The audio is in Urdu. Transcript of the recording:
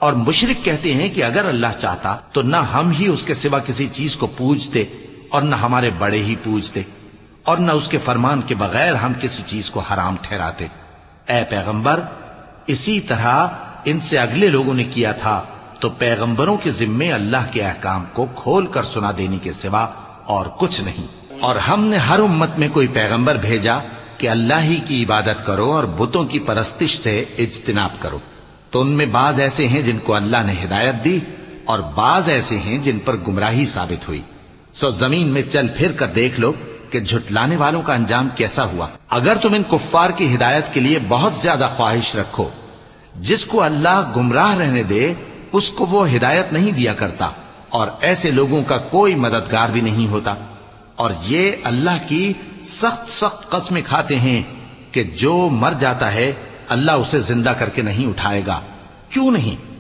اور مشرک کہتے ہیں کہ اگر اللہ چاہتا تو نہ ہم ہی اس کے سوا کسی چیز کو پوجتے اور نہ ہمارے بڑے ہی پوجتے اور نہ اس کے فرمان کے بغیر ہم کسی چیز کو حرام ٹھہراتے۔ اے پیغمبر، اسی طرح ان سے اگلے لوگوں نے کیا تھا، تو پیغمبروں کے ذمے اللہ کے احکام کو کھول کر سنا دینے کے سوا اور کچھ نہیں۔ اور ہم نے ہر امت میں کوئی پیغمبر بھیجا کہ اللہ ہی کی عبادت کرو اور بتوں کی پرستش سے اجتناب کرو، تو ان میں بعض ایسے ہیں جن کو اللہ نے ہدایت دی اور بعض ایسے ہیں جن پر گمراہی ثابت ہوئی۔ سو زمین میں چل پھر کر دیکھ لو کہ جھٹلانے والوں کا انجام کیسا ہوا۔ اگر تم ان کفار کی ہدایت کے لیے بہت زیادہ خواہش رکھو، جس کو اللہ گمراہ رہنے دے اس کو وہ ہدایت نہیں دیا کرتا، اور ایسے لوگوں کا کوئی مددگار بھی نہیں ہوتا۔ اور یہ اللہ کی سخت سخت قسمیں کھاتے ہیں کہ جو مر جاتا ہے اللہ اسے زندہ کر کے نہیں اٹھائے گا۔ کیوں نہیں؟